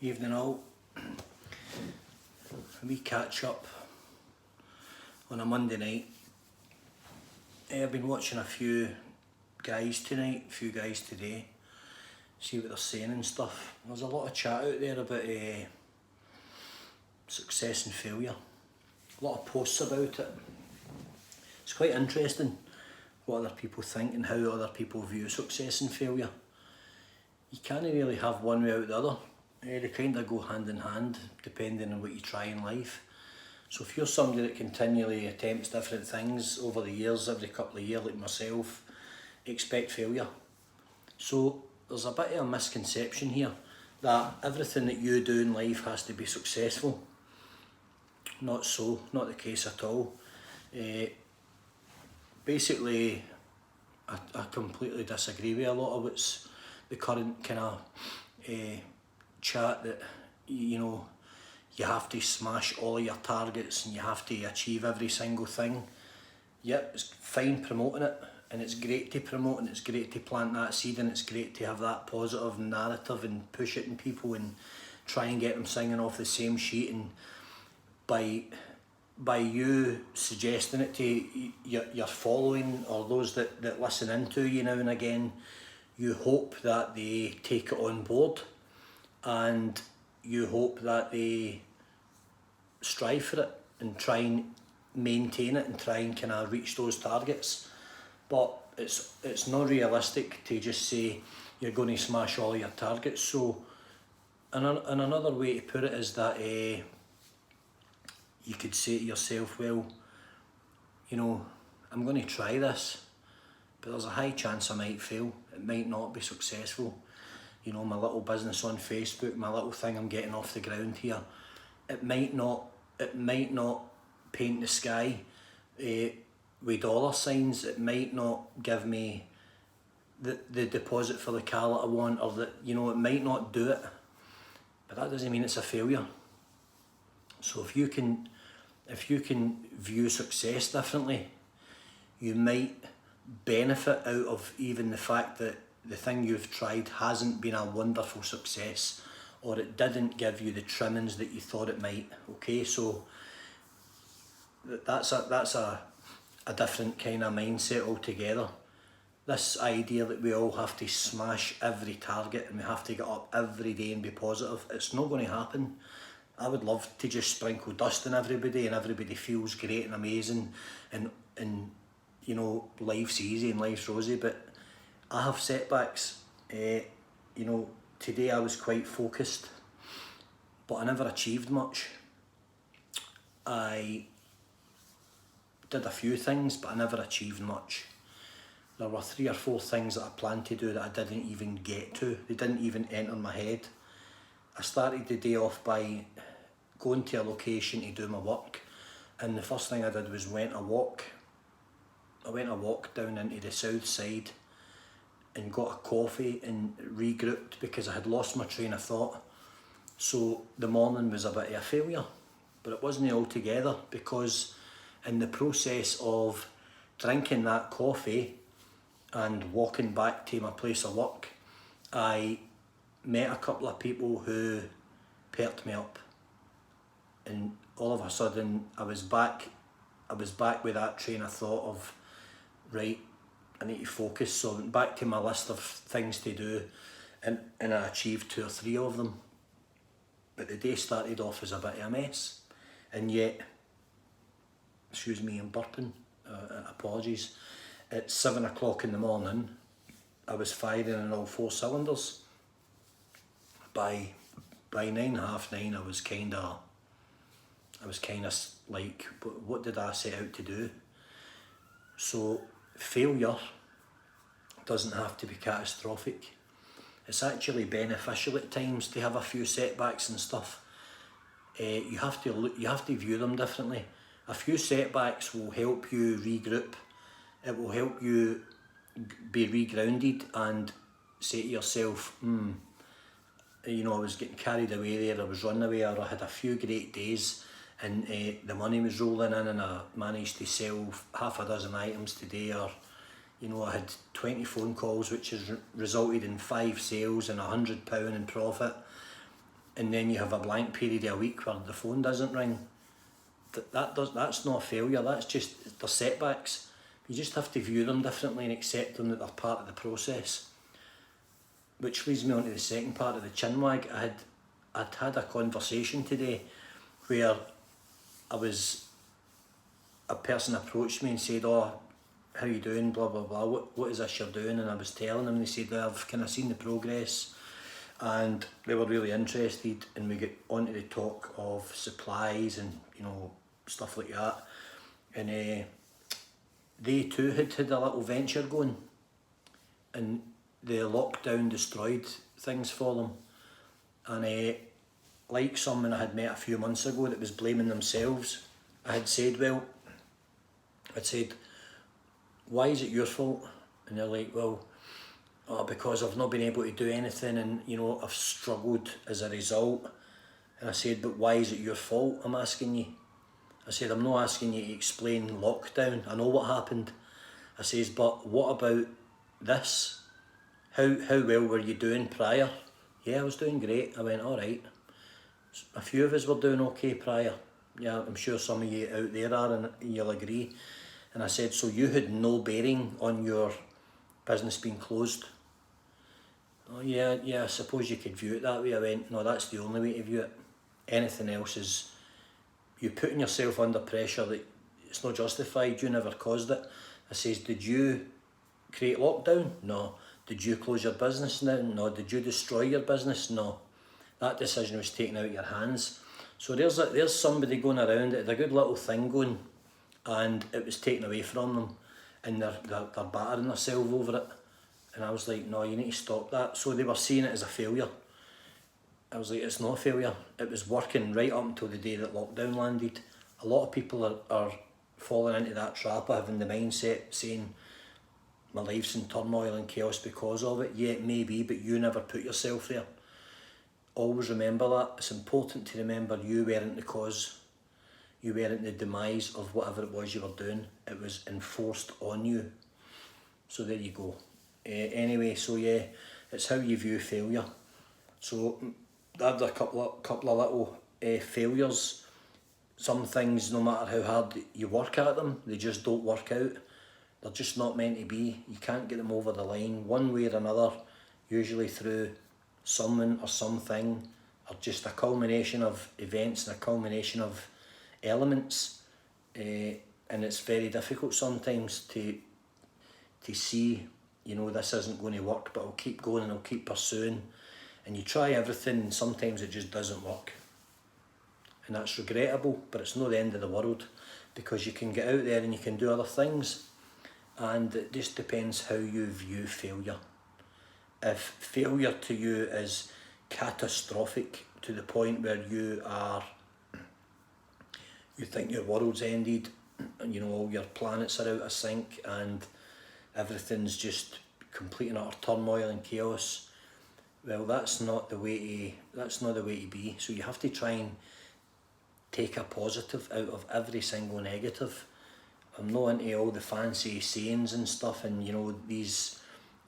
Evening all. We catch up on a Monday night. I've been watching a few guys tonight, a few guys today, see what they're saying and stuff. There's a lot of chat out there about success and failure. A lot of posts about it. It's quite interesting what other people think and how other people view success and failure. You can't really have one without the other. They kind of go hand in hand depending on what you try in life. So if you're somebody that continually attempts different things over the years, every couple of years like myself, expect failure. So there's a bit of a misconception here that everything that you do in life has to be successful. Not so, not the case at all. Basically, I completely disagree with a lot of what's the current kind of chat that, you know, you have to smash all your targets and you have to achieve every single thing. Yep, it's fine promoting it, and it's great to promote, and it's great to plant that seed, and it's great to have that positive narrative and push it in people and try and get them singing off the same sheet. And by you suggesting it to your following or those that listen into you now and again, you hope that they take it on board, and you hope that they strive for it and try and maintain it and try and kind of reach those targets. But it's not realistic to just say you're going to smash all your targets. So and another way to put it is that you could say to yourself, well, you know, I'm going to try this, but there's a high chance I might fail. It might not be successful. You know, my little business on Facebook, my little thing I'm getting off the ground here, it might not paint the sky with dollar signs. It might not give me the deposit for the car that I want, or that, you know, it might not do it. But that doesn't mean it's a failure. So if you can view success differently, you might benefit out of even the fact that the thing you've tried hasn't been a wonderful success, or it didn't give you the trimmings that you thought it might. Okay, so that's a different kind of mindset altogether. This idea that we all have to smash every target and we have to get up every day and be positive, it's not going to happen. I would love to just sprinkle dust on everybody and everybody feels great and amazing and you know, life's easy and life's rosy, but I have setbacks. You know, today I was quite focused, but I never achieved much. I did a few things, but I never achieved much. There were 3 or 4 things that I planned to do that I didn't even get to. They didn't even enter my head. I started the day off by going to a location to do my work, and the first thing I did was went a walk. I went a walk down into the south side and got a coffee and regrouped because I had lost my train of thought. So the morning was a bit of a failure, but it wasn't altogether, because in the process of drinking that coffee and walking back to my place of work, I met a couple of people who perked me up, and all of a sudden I was back with that train of thought of, right, I need to focus. So I went back to my list of things to do, and I achieved 2 or 3 of them. But the day started off as a bit of a mess, and yet, excuse me, I'm burping, apologies, at 7 o'clock in the morning I was firing on all 4 cylinders. By 9, half 9, I was kind of like, what did I set out to do? So failure doesn't have to be catastrophic. It's actually beneficial at times to have a few setbacks and stuff. You have to view them differently. A few setbacks will help you regroup. It will help you be regrounded and say to yourself, you know, I was getting carried away there, I was running away, or I had a few great days and the money was rolling in and I managed to sell half a dozen items today, or, you know, I had 20 phone calls which has resulted in 5 sales and £100 in profit. and then you have a blank period of a week where the phone doesn't ring. That's not a failure, that's just, they're setbacks. You just have to view them differently and accept them that they're part of the process. Which leads me on to the second part of the chinwag. I'd had a conversation today where a person approached me and said, "Oh, how you doing, blah blah blah, what is this you're doing?" And I was telling them, and they said, "Well, I've kind of seen the progress," and they were really interested, and we get onto the talk of supplies and, you know, stuff like that. And they too had a little venture going, and the lockdown destroyed things for them. And like someone I had met a few months ago that was blaming themselves, I had said, "Why is it your fault?" And they're like, "Well, because I've not been able to do anything, and, you know, I've struggled as a result." And I said, "But why is it your fault, I'm asking you?" I said, "I'm not asking you to explain lockdown, I know what happened." I says, "But what about this? How well were you doing prior?" "Yeah, I was doing great." I went, "Alright. A few of us were doing okay prior. Yeah, I'm sure some of you out there are, and you'll agree." And I said, "So you had no bearing on your business being closed?" "Oh yeah, I suppose you could view it that way." I went, "No, that's the only way to view it. Anything else is you putting yourself under pressure that it's not justified, you never caused it." I says, "Did you create lockdown? No. Did you close your business down? No. Did you destroy your business? No. That decision was taken out of your hands." So there's somebody going around that had a good little thing going, and it was taken away from them, and they're battering themselves over it. And I was like, "No, you need to stop that." So they were seeing it as a failure. I was like, "It's not a failure. It was working right up until the day that lockdown landed." A lot of people are falling into that trap of having the mindset saying, "My life's in turmoil and chaos because of it." Yeah, it may be, but you never put yourself there. Always remember that. It's important to remember you weren't the cause. You weren't the demise of whatever it was you were doing. It was enforced on you. So there you go. Anyway, so yeah, it's how you view failure. So I had a couple of little failures. Some things, no matter how hard you work at them, they just don't work out. They're just not meant to be. You can't get them over the line one way or another, usually through someone or something, or just a culmination of events and a culmination of elements. And it's very difficult sometimes to see, you know, this isn't going to work, but I'll keep going and I'll keep pursuing. And you try everything, and sometimes it just doesn't work. And that's regrettable, but it's not the end of the world, because you can get out there and you can do other things. And it just depends how you view failure. If failure to you is catastrophic to the point where you think your world's ended, and, you know, all your planets are out of sync and everything's just complete and utter turmoil and chaos, well, that's not the way to be. So you have to try and take a positive out of every single negative. I'm not into all the fancy sayings and stuff, and, you know, these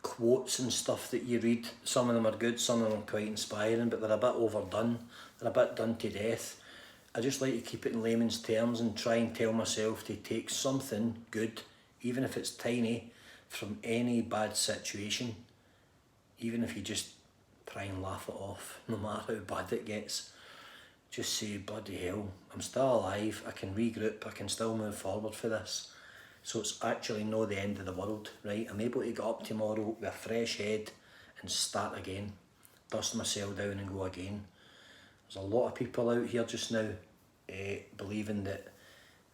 quotes and stuff that you read. Some of them are good, some of them are quite inspiring, but they're a bit overdone. They're a bit done to death. I just like to keep it in layman's terms and try and tell myself to take something good, even if it's tiny, from any bad situation. Even if you just try and laugh it off, no matter how bad it gets. Just say, bloody hell, I'm still alive, I can regroup, I can still move forward for this. So it's actually not the end of the world, right? I'm able to get up tomorrow with a fresh head and start again. Dust myself down and go again. There's a lot of people out here just now believing that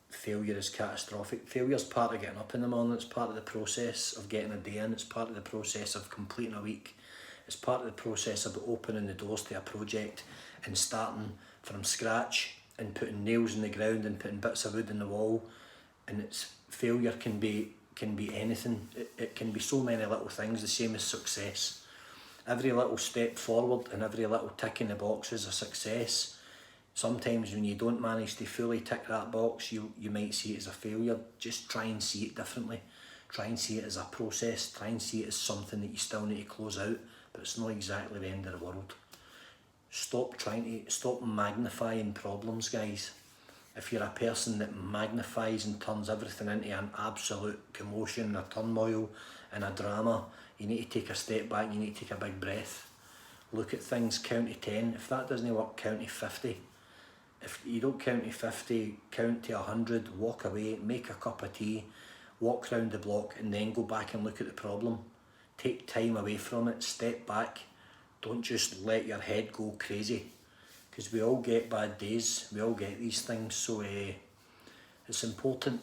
failure is catastrophic. Failure's part of getting up in the morning, it's part of the process of getting a day in, it's part of the process of completing a week, it's part of the process of opening the doors to a project and starting from scratch and putting nails in the ground and putting bits of wood in the wall. And it's failure can be anything. It can be so many little things, the same as success. Every little step forward and every little tick in the box is a success. Sometimes when you don't manage to fully tick that box, you might see it as a failure. Just try and see it differently. Try and see it as a process. Try and see it as something that you still need to close out, but it's not exactly the end of the world. stop magnifying problems, guys. If you're a person that magnifies and turns everything into an absolute commotion, a turmoil and a drama, you need to take a step back, you need to take a big breath. Look at things, count to 10. If that doesn't work, count to 50. If you don't count to 50, count to 100, walk away, make a cup of tea, walk round the block and then go back and look at the problem. Take time away from it, step back. Don't just let your head go crazy, because we all get bad days, we all get these things. So it's important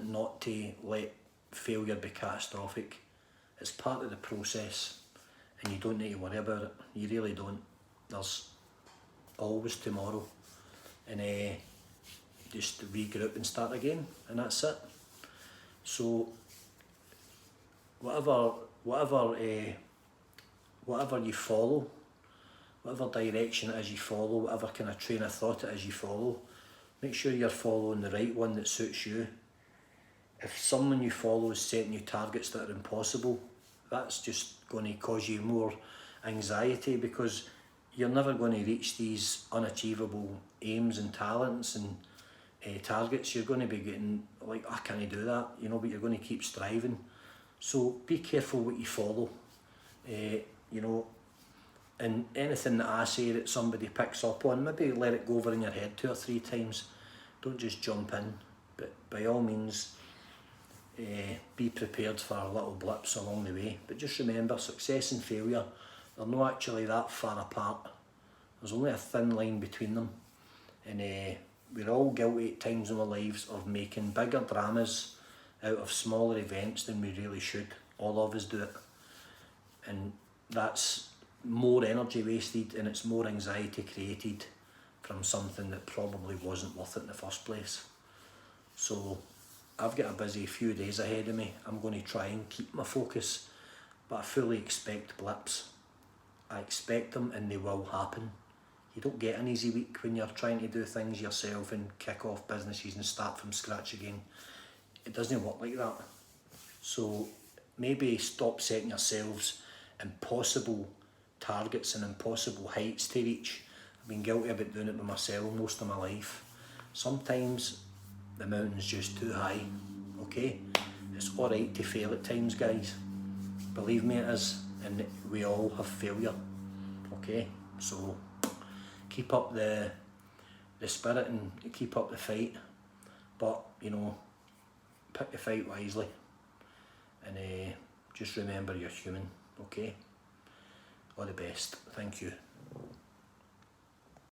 not to let failure be catastrophic. It's part of the process and you don't need to worry about it. You really don't. There's always tomorrow, and just regroup and start again, and that's it. So whatever you follow, whatever direction it is you follow, whatever kind of train of thought it is you follow, make sure you're following the right one that suits you. If someone you follow is setting you targets that are impossible, that's just going to cause you more anxiety, because you're never going to reach these unachievable aims and talents and targets. You're going to be getting like, I can't do that, you know, but you're going to keep striving. So be careful what you follow, you know, and anything that I say that somebody picks up on, maybe let it go over in your head 2 or 3 times. Don't just jump in, but by all means be prepared for little blips along the way. But just remember, success and failure, they're not actually that far apart. There's only a thin line between them, and we're all guilty at times in our lives of making bigger dramas out of smaller events than we really should. All of us do it, and that's more energy wasted, and it's more anxiety created from something that probably wasn't worth it in the first place. So I've got a busy few days ahead of me. I'm going to try and keep my focus, but I fully expect blips. I expect them, and they will happen. You don't get an easy week when you're trying to do things yourself and kick off businesses and start from scratch again. It doesn't work like that. So maybe stop setting yourselves impossible targets and impossible heights to reach. I've been guilty about doing it with myself most of my life. Sometimes the mountain's just too high, okay? It's alright to fail at times, guys. Believe me, it is, and we all have failure, okay? So keep up the spirit and keep up the fight, but you know, pick the fight wisely, and just remember you're human, okay? All the best. Thank you.